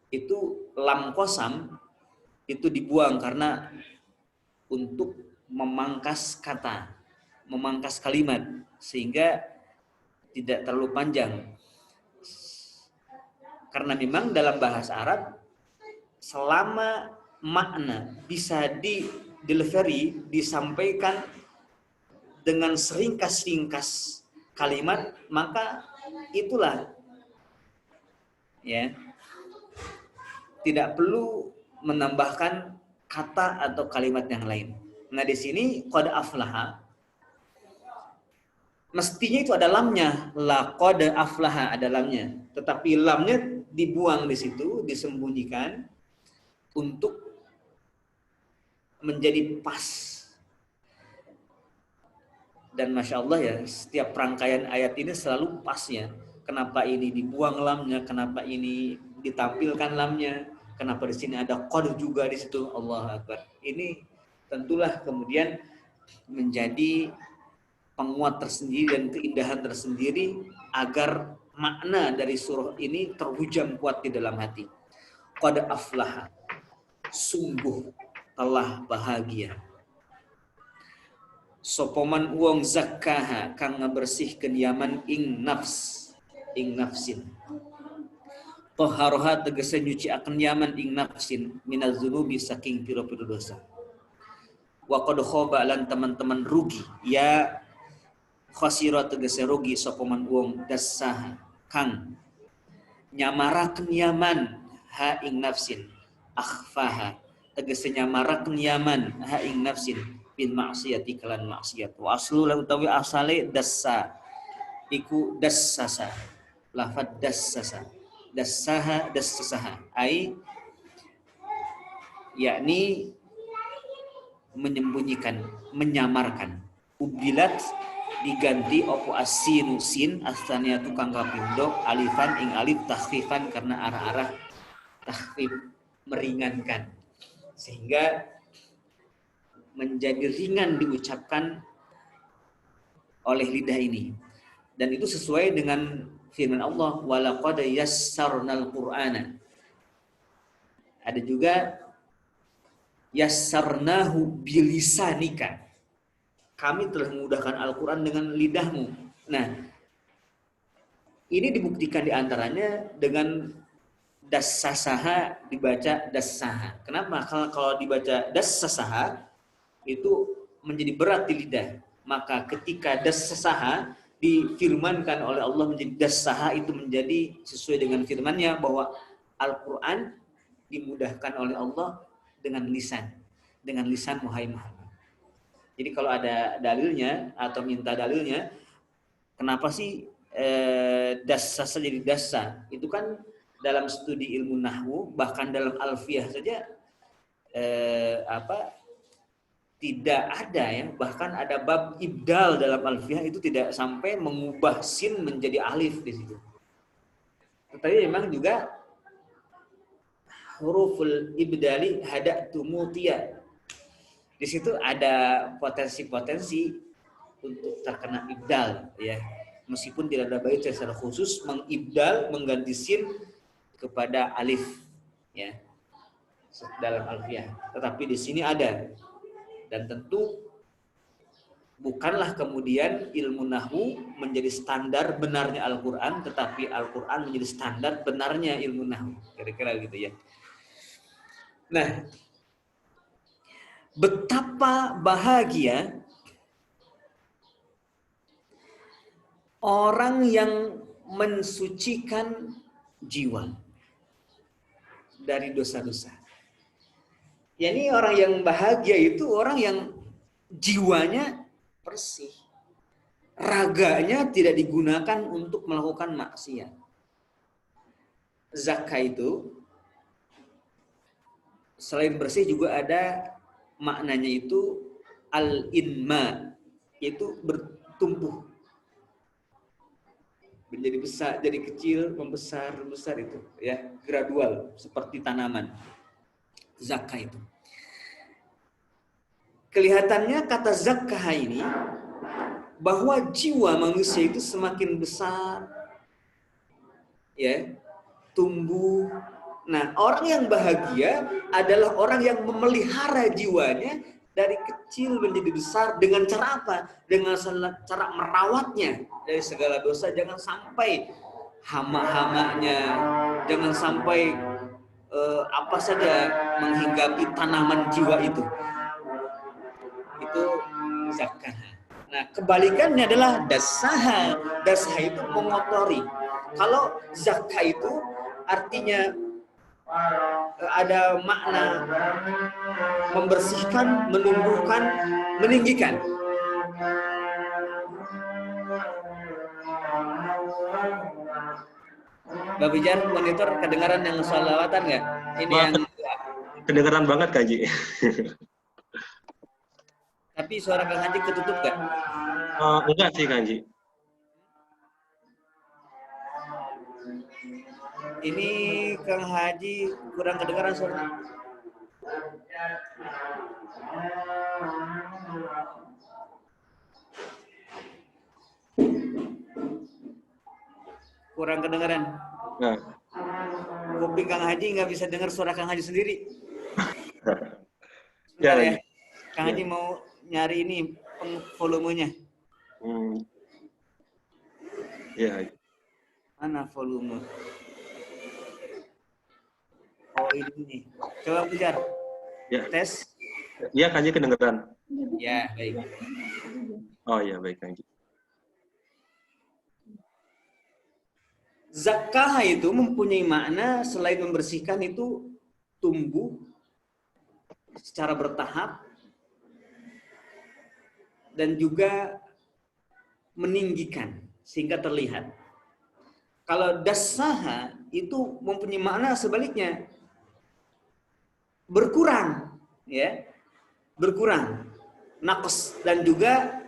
Itu lam qasam itu dibuang karena untuk memangkas kata, memangkas kalimat sehingga tidak terlalu panjang. Karena memang dalam bahasa Arab selama makna bisa di-delivery, disampaikan dengan seringkas-ringkas kalimat, maka itulah ya. Tidak perlu menambahkan kata atau kalimat yang lain. Nah, di sini qad aflaha mestinya itu ada lamnya, laqad aflaha ada lamnya. Tetapi lamnya dibuang di situ, disembunyikan untuk menjadi pas. Dan Masya Allah ya, setiap rangkaian ayat ini selalu pasnya. Kenapa ini dibuang lamnya, kenapa ini ditampilkan lamnya, kenapa di sini ada qad juga di situ. Allahu Akbar. Ini tentulah kemudian menjadi penguat tersendiri dan keindahan tersendiri agar makna dari surah ini terhujam kuat di dalam hati. Qad aflaha, sungguh telah bahagia. Sopoman uang zakkaha kang ngabersihkeun yaman ing nafsin. Toharoha tegese nyuciakeun yaman ing nafsin minaz dzunubi saking pira-pira dosa. Wa qad khaba lan teman-teman rugi ya khasira tegese rugi sopoman uang dassaha kang nyamarakeun yaman ha ing nafsin akhfaha tegese nyamarakeun yaman ha ing nafsin bin maksiati kalan maksiat. Wa aslu la utawi asale dassa iku dassasa. Lafad dassasa. Dassaha ai yakni menyembunyikan, menyamarkan. Ubilat diganti opo asinu sin astania tukang kapindo alifan ing alif takhfifan karena arah-arah takhfif meringankan. Sehingga menjadi ringan diucapkan oleh lidah ini. Dan itu sesuai dengan firman Allah, walaqad yassarnal qur'ana. Ada juga yassarnahu bilisanika. Kami telah memudahkan Al-Qur'an dengan lidahmu. Nah, ini dibuktikan diantaranya dengan dassasaha dibaca dassaha. Kenapa? Kalau dibaca dassasaha itu menjadi berat di lidah. Maka ketika dassaha difirmankan oleh Allah menjadi dassaha, itu menjadi sesuai dengan firman-Nya bahwa Al-Qur'an dimudahkan oleh Allah dengan lisan wahai Muhammad. Jadi kalau ada dalilnya atau minta dalilnya, kenapa sih dassasa jadi dassa? Itu kan dalam studi ilmu nahwu, bahkan dalam alfiyah saja tidak ada ya, bahkan ada bab ibdal dalam alfiyah itu tidak sampai mengubah sin menjadi alif di situ. Tetapi memang juga huruful ibdali hadatu mutiya. Di situ ada potensi-potensi untuk terkena ibdal ya. Meskipun tidak ada bait secara khusus mengibdal, mengganti sin kepada alif ya dalam alfiyah. Tetapi di sini ada. Dan tentu bukanlah kemudian ilmu nahwu menjadi standar benarnya Al-Quran, tetapi Al-Quran menjadi standar benarnya ilmu nahwu. Kira-kira gitu ya. Nah, betapa bahagia orang yang mensucikan jiwa dari dosa-dosa. Ya, ini orang yang bahagia itu orang yang jiwanya bersih. Raganya tidak digunakan untuk melakukan maksiat. Zakah itu selain bersih juga ada maknanya itu al-inma, yaitu bertumbuh. Menjadi besar, jadi kecil, membesar itu ya, gradual seperti tanaman. Zakah itu. Kelihatannya kata zakah ini bahwa jiwa manusia itu semakin besar ya, tumbuh. Nah, orang yang bahagia adalah orang yang memelihara jiwanya dari kecil menjadi besar dengan cara apa? Dengan cara merawatnya dari segala dosa, jangan sampai hama-hamanya, jangan sampai apa saja menghinggapi tanaman jiwa itu. Itu zakah. Nah, kebalikannya adalah dasaha. Dasaha itu mengotori. Kalau zakah itu artinya ada makna membersihkan, menumbuhkan, meninggikan. Mbak Bijar, monitor kedengaran yang sholawatan nggak? Ini yang kedengaran banget Kang Haji. Tapi suara Kang Haji ketutup nggak? Enggak sih Kang Haji. Ini Kang Haji kurang kedengaran suaranya. Kurang kedengaran. Nah. Kuping Kang Haji nggak bisa dengar suara Kang Haji sendiri. Ya, ya. Kang Haji mau nyari ini volumenya. Ya. Mana volume? Oh ini. Coba Bijar. Ya. Tes. Iya Kang Haji kedengaran. Ya baik. Oh ya baik Kang Haji. Zakah itu mempunyai makna selain membersihkan itu tumbuh secara bertahap dan juga meninggikan sehingga terlihat. Kalau dasaha itu mempunyai makna sebaliknya, berkurang, ya, berkurang, naqs, dan juga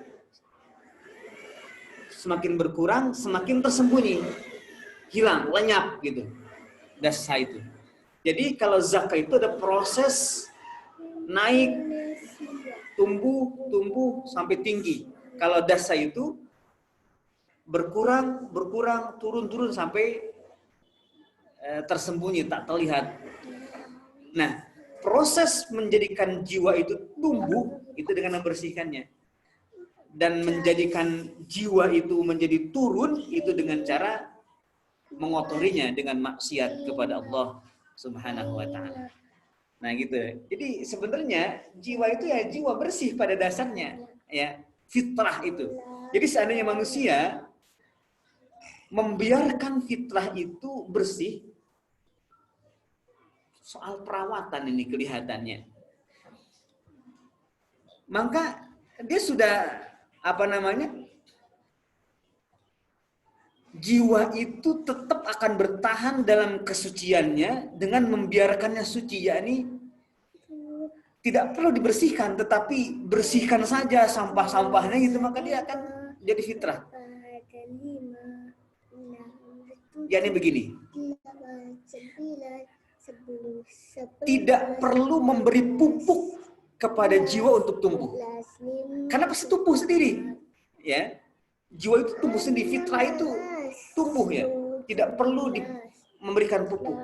semakin berkurang semakin tersembunyi, hilang, lenyap gitu. Dasaha itu. Jadi kalau zakah itu ada proses naik, tumbuh sampai tinggi. Kalau dasaha itu berkurang, turun sampai tersembunyi, tak terlihat. Nah, proses menjadikan jiwa itu tumbuh itu dengan membersihkannya. Dan menjadikan jiwa itu menjadi turun itu dengan cara mengotorinya dengan maksiat kepada Allah Subhanahu wa taala. Nah, gitu. Jadi sebenarnya jiwa itu ya jiwa bersih pada dasarnya, ya, fitrah itu. Jadi seandainya manusia membiarkan fitrah itu bersih, soal perawatan ini kelihatannya, maka dia sudah jiwa itu tetap akan bertahan dalam kesuciannya dengan membiarkannya suci, yakni tidak perlu dibersihkan, tetapi bersihkan saja sampah-sampahnya gitu, maka dia akan jadi fitrah. Yakni begini, tidak perlu memberi pupuk kepada jiwa untuk tumbuh, karena pasti tumbuh sendiri, ya. Jiwa itu tumbuh sendiri, fitrah itu tumbuh, ya, tidak perlu memberikan pupuk.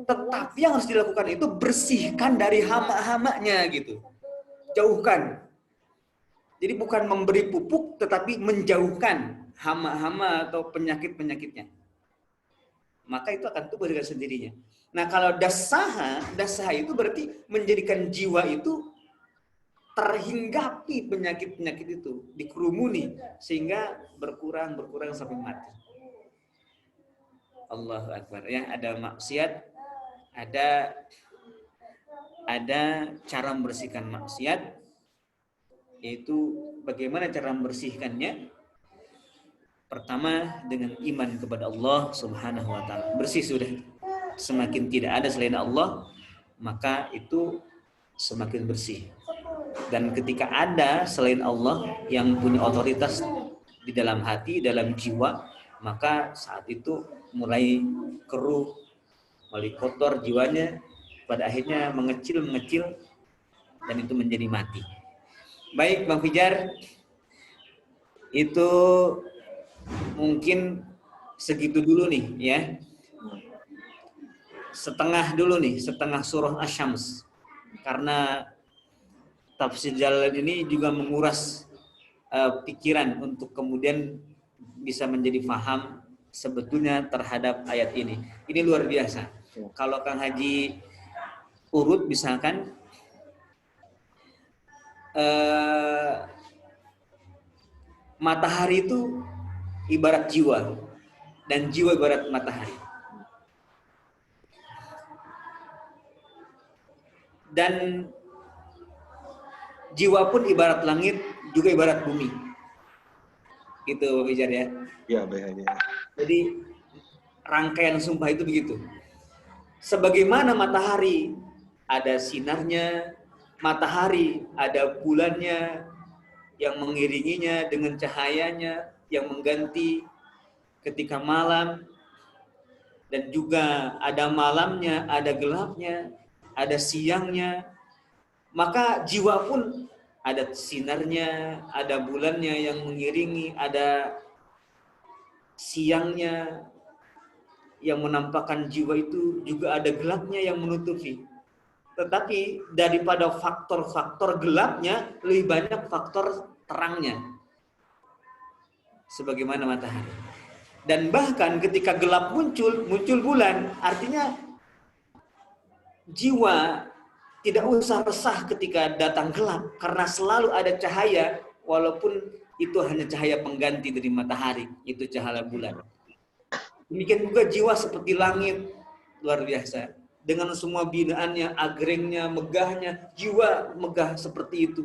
Tetapi yang harus dilakukan itu bersihkan dari hama-hamanya gitu, jauhkan. Jadi bukan memberi pupuk, tetapi menjauhkan hama-hama atau penyakit-penyakitnya. Maka itu akan tumbuh dengan sendirinya. Nah, kalau dasaha itu berarti menjadikan jiwa itu terhinggapi penyakit-penyakit itu, dikerumuni sehingga berkurang sampai mati. Allahu Akbar, ya. Ada maksiat, ada cara membersihkan maksiat, yaitu bagaimana cara membersihkannya? Pertama dengan iman kepada Allah Subhanahu wa taala. Bersih sudah. Semakin tidak ada selain Allah, maka itu semakin bersih. Dan ketika ada selain Allah yang punya otoritas di dalam hati, dalam jiwa, maka saat itu mulai keruh, mulai kotor jiwanya, pada akhirnya mengecil dan itu menjadi mati. Baik Bang Fijar, itu mungkin segitu dulu nih ya. Setengah surah Asy-Syams. Karena tafsir Jalalain ini juga menguras pikiran untuk kemudian bisa menjadi faham sebetulnya terhadap ayat ini. Ini luar biasa. Kalau Kang Haji urut misalkan matahari itu ibarat jiwa dan jiwa ibarat matahari. Dan jiwa pun ibarat langit, juga ibarat bumi. Gitu Pak Fijar ya. Ya, baik aja. Jadi rangkaian sumpah itu begitu. Sebagaimana matahari ada sinarnya, matahari ada bulannya yang mengiringinya dengan cahayanya yang mengganti ketika malam, dan juga ada malamnya, ada gelapnya, ada siangnya, maka jiwa pun ada sinarnya, ada bulannya yang mengiringi, ada siangnya yang menampakkan jiwa itu, juga ada gelapnya yang menutupi. Tetapi daripada faktor-faktor gelapnya, lebih banyak faktor terangnya. Sebagaimana matahari. Dan bahkan ketika gelap muncul bulan, artinya jiwa tidak usah resah ketika datang gelap, karena selalu ada cahaya, walaupun itu hanya cahaya pengganti dari matahari, itu cahaya bulan. Demikian juga jiwa seperti langit, luar biasa. Dengan semua binaannya, agrengnya, megahnya, jiwa megah seperti itu.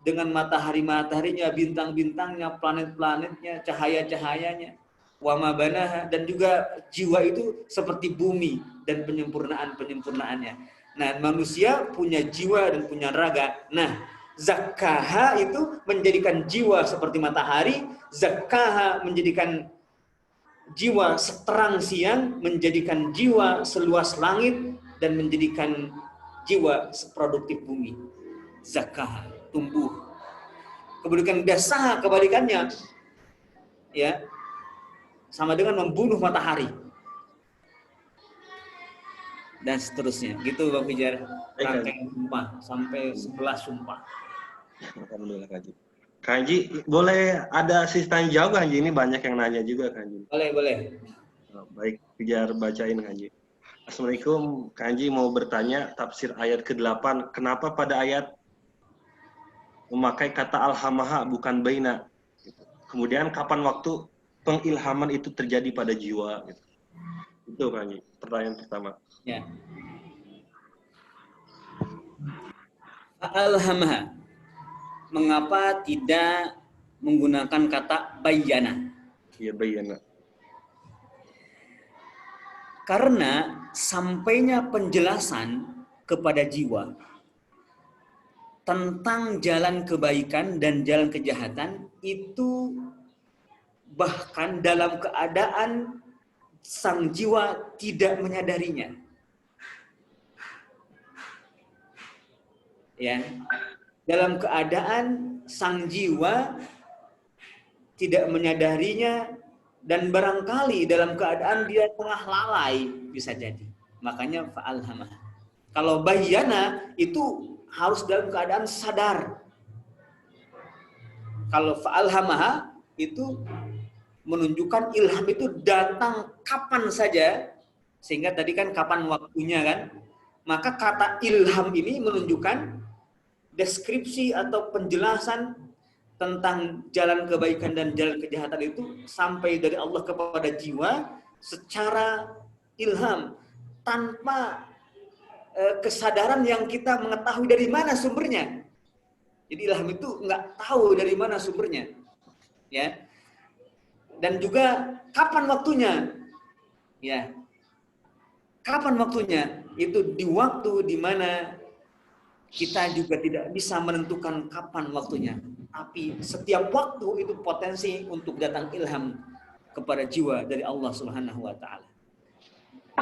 Dengan mataharinya, bintang-bintangnya, planet-planetnya, cahaya-cahayanya, wama banaha, dan juga jiwa itu seperti bumi dan penyempurnaannya. Nah, manusia punya jiwa dan punya raga. Nah, zakkaha itu menjadikan jiwa seperti matahari, zakkaha menjadikan jiwa seterang siang, menjadikan jiwa seluas langit, dan menjadikan jiwa seproduktif bumi. Zakkaha, tumbuh. Kemudian dasaha kebalikannya, ya, sama dengan membunuh matahari. Dan seterusnya. Gitu Bang Fijar. Rangkaian sumpah sampai 11 sumpah. Alhamdulillah Kak Haji. Kak Haji, boleh ada asisten jawab Kak Haji? Ini banyak yang nanya juga Kak Haji. Boleh. Baik, Fijar bacain Kak Haji. Assalamualaikum, Kak Haji mau bertanya tafsir ayat ke-8. Kenapa pada ayat memakai kata alhamaha bukan baina? Kemudian kapan waktu pengilhaman itu terjadi pada jiwa? Itu Kak Haji, pertanyaan pertama. Ya. Alhamaha. Mengapa tidak menggunakan kata bayyana? Iya, bayyana. Karena sampainya penjelasan kepada jiwa tentang jalan kebaikan dan jalan kejahatan itu bahkan dalam keadaan sang jiwa tidak menyadarinya. Ya, dalam keadaan sang jiwa tidak menyadarinya, dan barangkali dalam keadaan dia tengah lalai, bisa jadi. Makanya fa'alhamah. Kalau bayyana itu harus dalam keadaan sadar. Kalau fa'alhamah itu menunjukkan ilham itu datang kapan saja, sehingga tadi kan kapan waktunya kan. Maka kata ilham ini menunjukkan deskripsi atau penjelasan tentang jalan kebaikan dan jalan kejahatan itu sampai dari Allah kepada jiwa secara ilham, tanpa kesadaran yang kita mengetahui dari mana sumbernya. Jadi ilham itu nggak tahu dari mana sumbernya, ya. Dan juga kapan waktunya, ya. Kapan waktunya? Itu di waktu di mana kita juga tidak bisa menentukan kapan waktunya. Tapi setiap waktu itu potensi untuk datang ilham kepada jiwa dari Allah Subhanahu wa taala.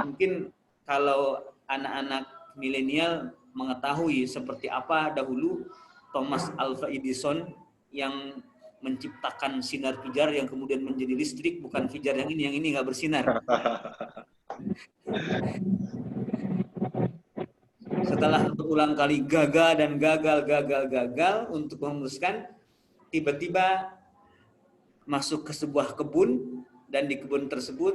Mungkin kalau anak-anak milenial mengetahui seperti apa dahulu Thomas Alva Edison yang menciptakan sinar pijar yang kemudian menjadi listrik, bukan pijar yang ini nggak bersinar. Setelah berulang kali gagal dan gagal untuk memutuskan, tiba-tiba masuk ke sebuah kebun, dan di kebun tersebut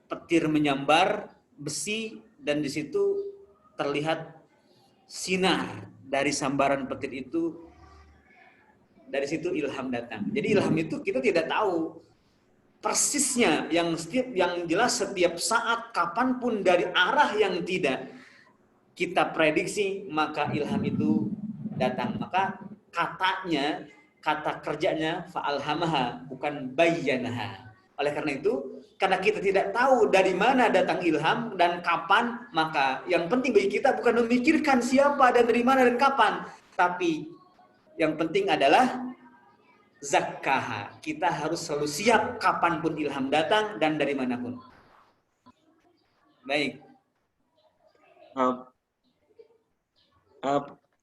petir menyambar besi, dan di situ terlihat sinar dari sambaran petir itu. Dari situ ilham datang. Jadi ilham itu kita tidak tahu persisnya, yang jelas setiap saat, kapanpun, dari arah yang tidak kita prediksi, maka ilham itu datang. Maka kata kerjanya fa'alhamaha, bukan bayyanaha. Oleh karena itu, karena kita tidak tahu dari mana datang ilham dan kapan, maka yang penting bagi kita bukan memikirkan siapa dan dari mana dan kapan, tapi yang penting adalah zakkaha. Kita harus selalu siap kapanpun ilham datang dan dari manapun. Baik.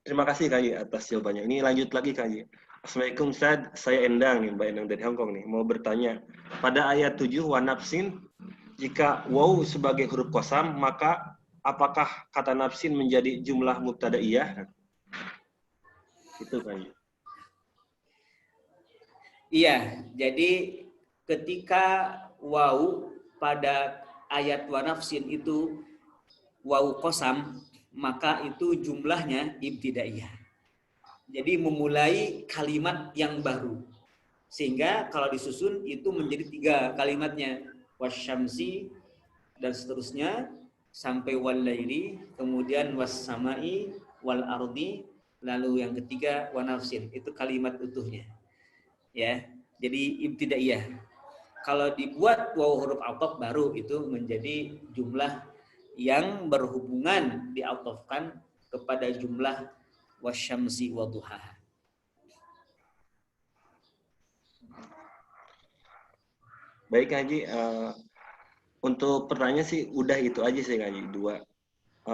Terima kasih Kak Haji atas jawabannya. Ini lanjut lagi Kak Haji. Assalamualaikum Ustaz, saya Endang nih, Mbak Endang dari Hongkong nih. Mau bertanya, pada ayat 7 wa nafsin, jika waw sebagai huruf qasam, maka apakah kata nafsin menjadi jumlah mubtadaiyah? Itu Kak Haji. Iya, jadi ketika waw pada ayat wa nafsin itu waw qasam, maka itu jumlahnya ibtidaiyah. Jadi memulai kalimat yang baru. Sehingga kalau disusun itu menjadi 3 kalimatnya. Wasyamsi dan seterusnya sampai wal-laili, kemudian was-samai wal ardi, lalu yang ketiga wa nafsin. Itu kalimat utuhnya. Ya. Jadi ibtidaiyah. Kalau dibuat waw huruf ataf baru itu menjadi jumlah yang berhubungan, diatofkan kepada jumlah wasyamsi wa duhaha. Baik Haji, untuk pertanyaan sih udah itu aja sih Haji, 2.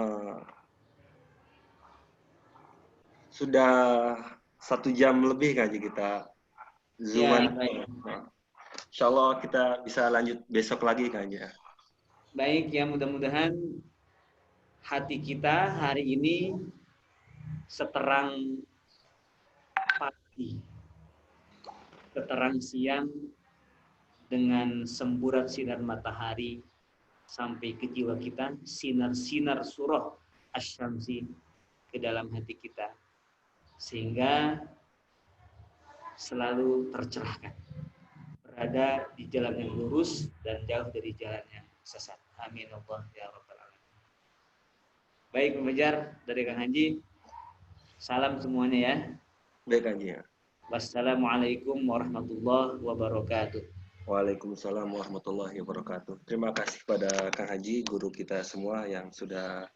Sudah 1 jam lebih Haji kita Zooman. Ya, Insya Allah kita bisa lanjut besok lagi Haji. Baik, ya mudah-mudahan hati kita hari ini seterang pagi, seterang siang, dengan semburat sinar matahari sampai ke jiwa kita, sinar-sinar surah Asy-Syamsi ke dalam hati kita, sehingga selalu tercerahkan, berada di jalan yang lurus dan jauh dari jalan yang sesat. Amin Allah ya rabbal alamin. Baik, pengajar dari Kang Haji, salam semuanya ya. Baik Haji. Wassalamualaikum warahmatullahi wabarakatuh. Waalaikumsalam warahmatullahi wabarakatuh. Terima kasih pada Kang Haji, guru kita semua yang sudah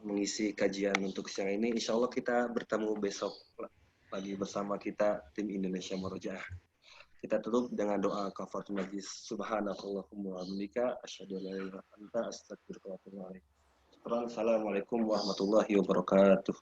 mengisi kajian untuk siang ini. Insya Allah kita bertemu besok lagi bersama kita tim Indonesia Murojaah. Kita tutup dengan doa kafaratul majlis. Subhanakallahumma wa bihamdika asyhadu an la ilaha illa anta astaghfiruka wa atubu ilaik. Assalamualaikum warahmatullahi wabarakatuh.